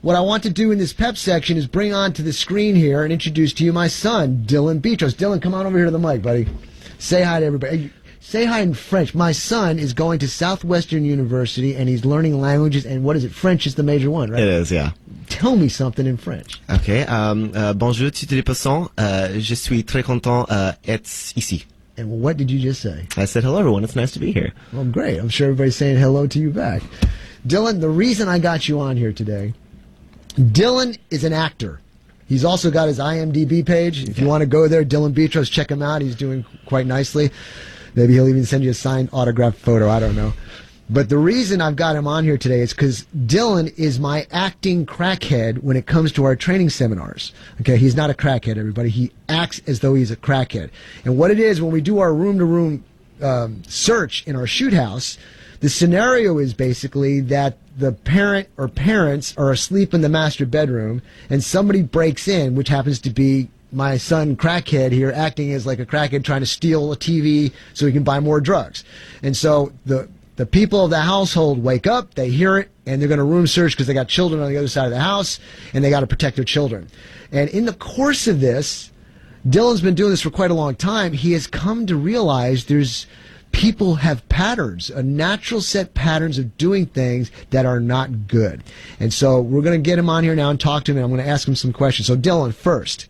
what I want to do in this pep section is bring onto the screen here and introduce to you my son, Dylan Beatros. Dylan, come on over here to the mic, buddy. Say hi to everybody. Say hi in French. My son is going to Southwestern University, and he's learning languages, and what is it? French is the major one, right? It is, yeah. Tell me something in French. Okay. Bonjour, toutes les personnes. Je suis très content d'être ici. And what did you just say? I said, hello, everyone. It's nice to be here. Well, great. I'm sure everybody's saying hello to you back. Dylan, the reason I got you on here today, Dylan is an actor. He's also got his IMDb page. If you want to go there, Dylan Beatros, check him out. He's doing quite nicely. Maybe he'll even send you a signed autographed photo. I don't know. But the reason I've got him on here today is because Dylan is my acting crackhead when it comes to our training seminars. Okay, he's not a crackhead, everybody. He acts as though he's a crackhead. And what it is, when we do our room-to-room search in our shoot house, the scenario is basically that the parent or parents are asleep in the master bedroom and somebody breaks in, which happens to be my son crackhead here, acting as like a crackhead trying to steal a TV so he can buy more drugs. And so the people of the household wake up, they hear it, and they're going to room search because they got children on the other side of the house, and they got to protect their children. And in the course of this, Dylan's been doing this for quite a long time. He has come to realize people have patterns, a natural set patterns of doing things that are not good. And so we're going to get him on here now and talk to him, and I'm going to ask him some questions. So Dylan, first,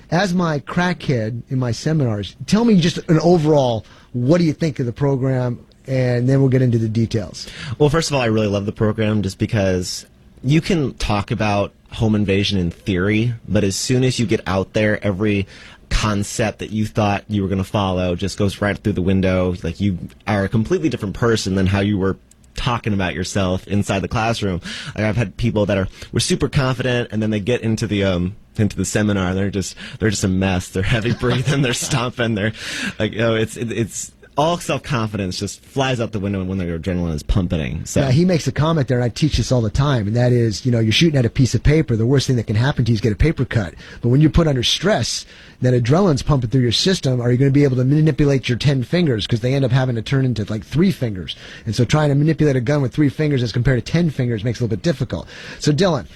as my crackhead in my seminars, tell me just an overall, what do you think of the program, and then we'll get into the details. Well, first of all, I really love the program just because you can talk about home invasion in theory, but as soon as you get out there, every concept that you thought you were going to follow just goes right through the window. Like, you are a completely different person than how you were talking about yourself inside the classroom. Like, I've had people that were super confident, and then they get into the seminar, and they're just a mess. They're heavy breathing, they're stomping, they're like, it's all self-confidence just flies out the window when their adrenaline is pumping. So yeah, he makes a comment there, and I teach this all the time, and that is, you're shooting at a piece of paper. The worst thing that can happen to you is get a paper cut. But when you're put under stress, that adrenaline's pumping through your system, are you going to be able to manipulate your 10 fingers? Because they end up having to turn into like 3 fingers. And so trying to manipulate a gun with 3 fingers as compared to 10 fingers makes it a little bit difficult. So Dylan,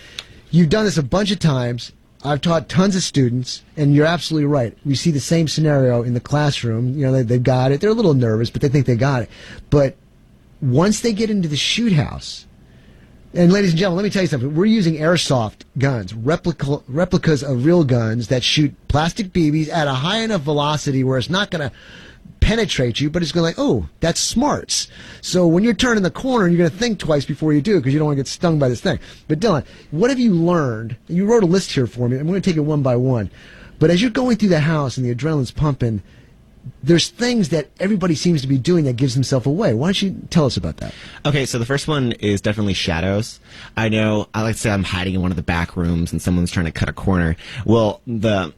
you've done this a bunch of times. I've taught tons of students, and you're absolutely right. We see the same scenario in the classroom. They've got it. They're a little nervous, but they think they got it. But once they get into the shoot house, and ladies and gentlemen, let me tell you something. We're using airsoft guns, replicas of real guns that shoot plastic BBs at a high enough velocity where it's not going to penetrate you, but it's going to oh, that's smarts. So when you're turning the corner, you're going to think twice before you do, because you don't want to get stung by this thing. But Dylan, what have you learned? You wrote a list here for me. I'm going to take it one by one. But as you're going through the house and the adrenaline's pumping, there's things that everybody seems to be doing that gives himself away. Why don't you tell us about that? Okay, so the first one is definitely shadows. I know, I like to say I'm hiding in one of the back rooms and someone's trying to cut a corner. Well, the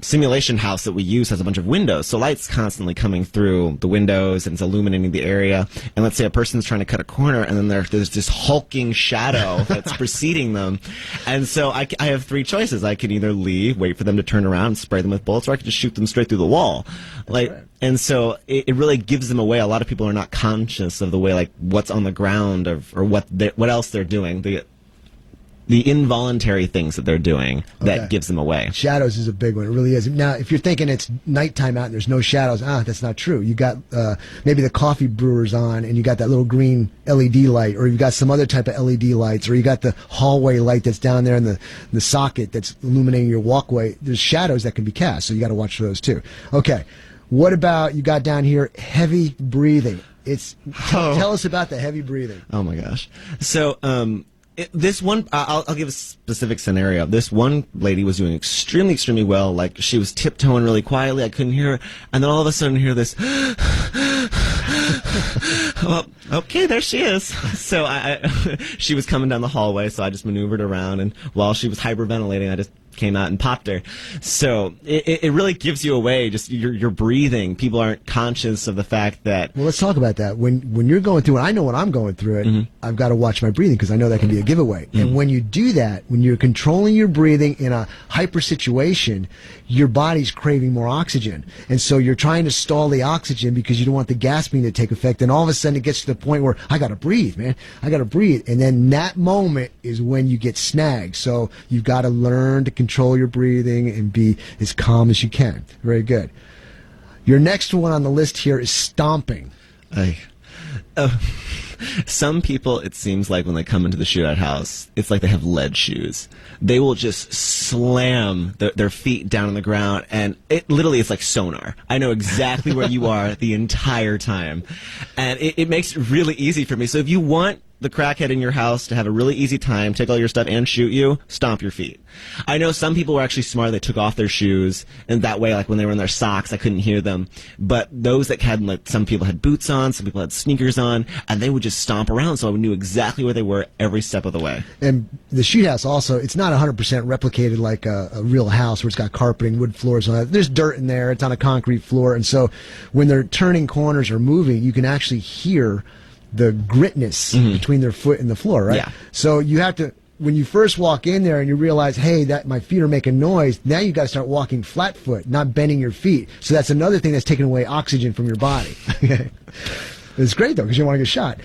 simulation house that we use has a bunch of windows, so light's constantly coming through the windows and it's illuminating the area. And let's say a person's trying to cut a corner, and then there's this hulking shadow that's preceding them. And so I have 3 choices. I can either leave, wait for them to turn around and spray them with bullets, or I can just shoot them straight through the wall. Like, right. And so it really gives them away. A lot of people are not conscious of the way, like, what's on the ground or what else they're doing. The involuntary things that they're doing that gives them away. Shadows is a big one. It really is. Now, if you're thinking it's nighttime out and there's no shadows, that's not true. You got maybe the coffee brewer's on, and you got that little green LED light, or you got some other type of LED lights, or you got the hallway light that's down there in the socket that's illuminating your walkway. There's shadows that can be cast, so you got to watch for those too. Okay. What about, you got down here, heavy breathing? Tell us about the heavy breathing. Oh my gosh. So, this one, I'll give a specific scenario. This one lady was doing extremely, extremely well. Like, she was tiptoeing really quietly. I couldn't hear her. And then all of a sudden, I hear this. Well, okay, there she is. So she was coming down the hallway, so I just maneuvered around. And while she was hyperventilating, I just came out and popped her. So it really gives you away. Just you're breathing. People aren't conscious of the fact that. Well, let's talk about that. When you're going through it, I know when I'm going through it, I've got to watch my breathing because I know that can be a giveaway. And when you do that, when you're controlling your breathing in a hyper situation, your body's craving more oxygen. And so you're trying to stall the oxygen because you don't want the gasping to take effect. And all of a sudden it gets to the point where I got to breathe, man. I got to breathe. And then that moment is when you get snagged. So you've got to learn to control your breathing and be as calm as you can. Very good. Your next one on the list here is stomping. Some people, it seems like when they come into the shootout house, it's like they have lead shoes. They will just slam their feet down on the ground, and it literally is like sonar. I know exactly where you are the entire time. And it makes it really easy for me. So if you want the crackhead in your house to have a really easy time, take all your stuff and shoot you, stomp your feet. I know some people were actually smart. They took off their shoes, and that way, like when they were in their socks, I couldn't hear them. But those that had, like, some people had boots on, some people had sneakers on, and they would just stomp around, so I knew exactly where they were every step of the way. And the shoot house also, it's not 100% replicated like a real house where it's got carpeting, wood floors, and all that. There's dirt in there. It's on a concrete floor, and so when they're turning corners or moving, you can actually hear the gritness between their foot and the floor, right? Yeah. So you have to, when you first walk in there and you realize, hey, that my feet are making noise, now you got to start walking flat foot, not bending your feet. So that's another thing that's taking away oxygen from your body. It's great though, because you don't want to get shot.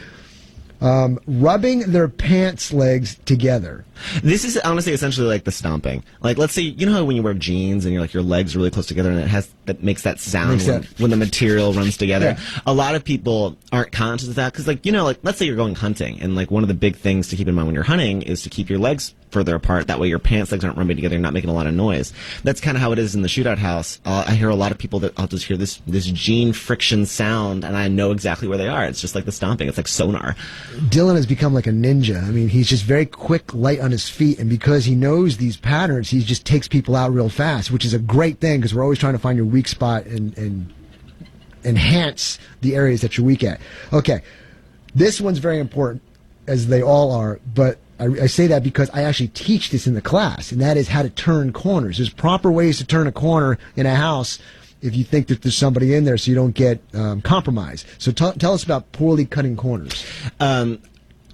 Rubbing their pants legs together. This is honestly essentially like the stomping. Like, let's say, you know how when you wear jeans and your legs are really close together and that makes that sound when the material runs together. Yeah. A lot of people aren't conscious of that because, like, let's say you're going hunting, and like one of the big things to keep in mind when you're hunting is to keep your legs further apart. That way your pants legs aren't rubbing together and not making a lot of noise. That's kind of how it is in the shootout house. I hear a lot of people that I'll just hear this jean friction sound, and I know exactly where they are. It's just like the stomping. It's like sonar. Dylan has become like a ninja. I mean, he's just very quick, light on his feet, and because he knows these patterns, he just takes people out real fast, which is a great thing because we're always trying to find your weak spot and enhance the areas that you're weak at. Okay, this one's very important, as they all are, but I say that because I actually teach this in the class, and that is how to turn corners. There's proper ways to turn a corner in a house if you think that there's somebody in there so you don't get compromised. So tell us about poorly cutting corners. Well,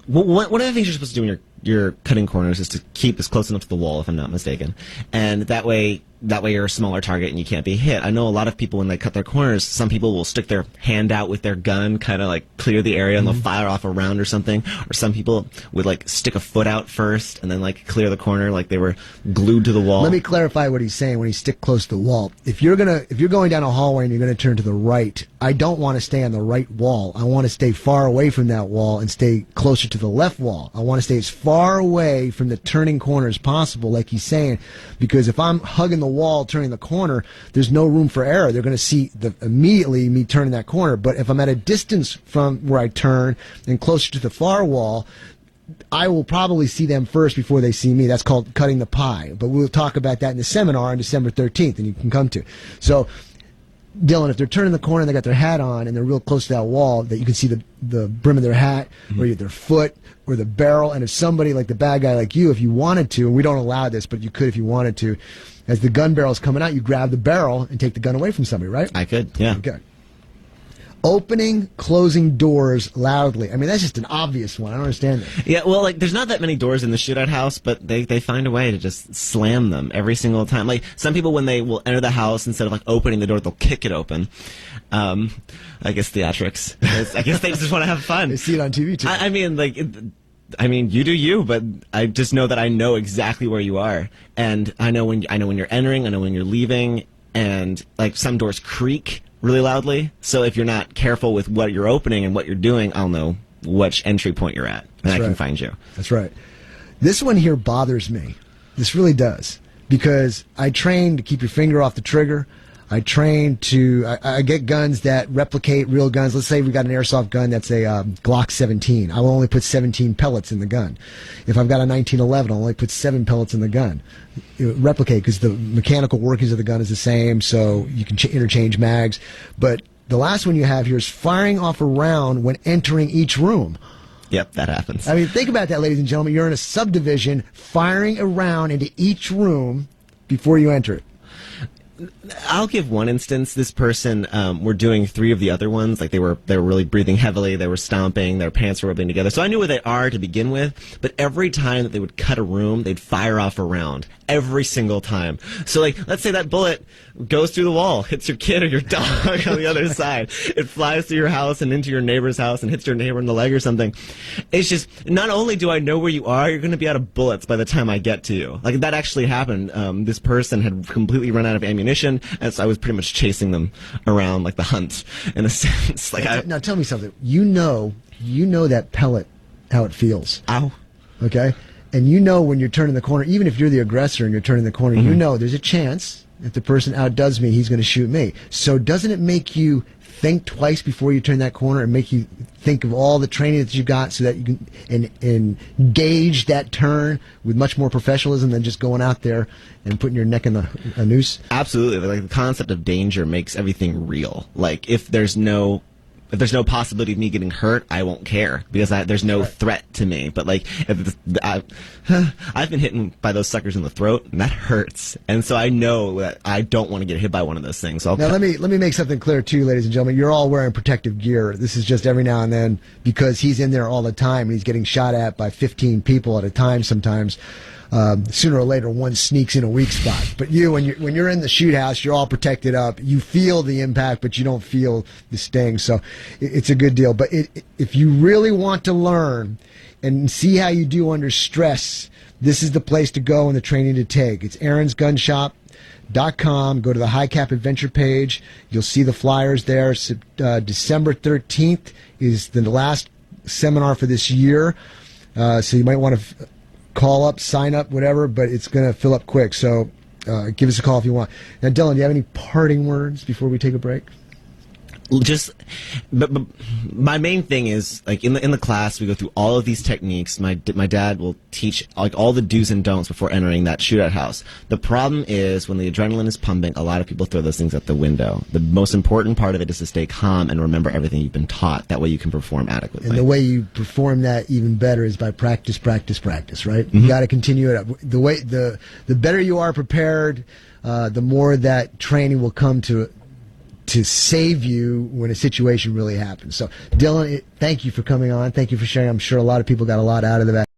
one of the things you're supposed to do when you're cutting corners is to keep this close enough to the wall, if I'm not mistaken. And that way you're a smaller target and you can't be hit. I know a lot of people, when they cut their corners, some people will stick their hand out with their gun, kind of like clear the area, and they'll fire off a round or something. Or some people would like stick a foot out first and then like clear the corner like they were glued to the wall. Let me clarify what he's saying when he stick close to the wall. If you're going down a hallway and you're going to turn to the right, I don't want to stay on the right wall. I want to stay far away from that wall and stay closer to the left wall. I want to stay as far away from the turning corner as possible, like he's saying, because if I'm hugging the wall turning the corner, there's no room for error. They're going to see immediately me turning that corner. But if I'm at a distance from where I turn and closer to the far wall, I will probably see them first before they see me. That's called cutting the pie. But we'll talk about that in the seminar on December 13th, and you can come to. So, Dylan, if they're turning the corner and they got their hat on and they're real close to that wall, that you can see the brim of their hat or their foot or the barrel, and if somebody like the bad guy like you, if you wanted to, and we don't allow this, but you could if you wanted to, as the gun barrel's coming out, you grab the barrel and take the gun away from somebody, right? I could, yeah. Okay. Opening, closing doors loudly. I mean, that's just an obvious one. I don't understand that. Yeah, well, like, there's not that many doors in the shootout house, but they find a way to just slam them every single time. Like, some people, when they will enter the house, instead of, like, opening the door, they'll kick it open. I guess theatrics. I guess they just want to have fun. They see it on TV, too. I mean, like... you do you, but I just know that I know exactly where you are, and I know when you're entering, I know when you're leaving, and like some doors creak really loudly. So if you're not careful with what you're opening and what you're doing, I'll know which entry point you're at, and I can find you. That's right. This one here bothers me. This really does, because I train to keep your finger off the trigger. I train to, I get guns that replicate real guns. Let's say we got an airsoft gun that's a Glock 17. I will only put 17 pellets in the gun. If I've got a 1911, I'll only put 7 pellets in the gun. Replicate, because the mechanical workings of the gun is the same, so you can interchange mags. But the last one you have here is firing off a round when entering each room. Yep, that happens. I mean, think about that, ladies and gentlemen. You're in a subdivision, firing a round into each room. before you enter it? I'll give one instance. This person were doing 3 of the other ones. Like they were really breathing heavily. They were stomping. Their pants were rubbing together. So I knew where they are to begin with. But every time that they would cut a room, they'd fire off a round. Every single time. So like, let's say that bullet goes through the wall, hits your kid or your dog on the other side. It flies through your house and into your neighbor's house and hits your neighbor in the leg or something. It's just, not only do I know where you are, you're going to be out of bullets by the time I get to you. Like that actually happened. This person had completely run out of ammunition, and so I was pretty much chasing them around like the hunt in a sense. Like Now tell me something. You know that pellet, how it feels. Ow. Okay? And you know when you're turning the corner, even if you're the aggressor and you're turning the corner, you know there's a chance if the person outdoes me, he's going to shoot me. So doesn't it make you think twice before you turn that corner and make you think of all the training that you got so that you can engage that turn with much more professionalism than just going out there and putting your neck in a noose? Absolutely. Like the concept of danger makes everything real. Like if there's no possibility of me getting hurt, I won't care because there's no threat to me. But like, I've been hit by those suckers in the throat, and that hurts. And so I know that I don't want to get hit by one of those things. So now let me make something clear too, ladies and gentlemen. You're all wearing protective gear. This is just every now and then because he's in there all the time and he's getting shot at by 15 people at a time sometimes. Sooner or later, one sneaks in a weak spot. But when you're in the shoot house, you're all protected up. You feel the impact, but you don't feel the sting. So it's a good deal. But if you really want to learn and see how you do under stress, this is the place to go and the training to take. It's aaronsgunshop.com. Go to the High Cap Adventure page. You'll see the flyers there. December 13th is the last seminar for this year. So you might want to call up, sign up, whatever, but it's going to fill up quick. So give us a call if you want. Now, Dylan, do you have any parting words before we take a break? But my main thing is like in the class we go through all of these techniques. My dad will teach like all the do's and don'ts before entering that shootout house. The problem is when the adrenaline is pumping, a lot of people throw those things out the window. The most important part of it is to stay calm and remember everything you've been taught. That way you can perform adequately. And the way you perform that even better is by practice, right? You got to continue it up. The better you are prepared, the more that training will come to save you when a situation really happens. So, Dylan, thank you for coming on. Thank you for sharing. I'm sure a lot of people got a lot out of that.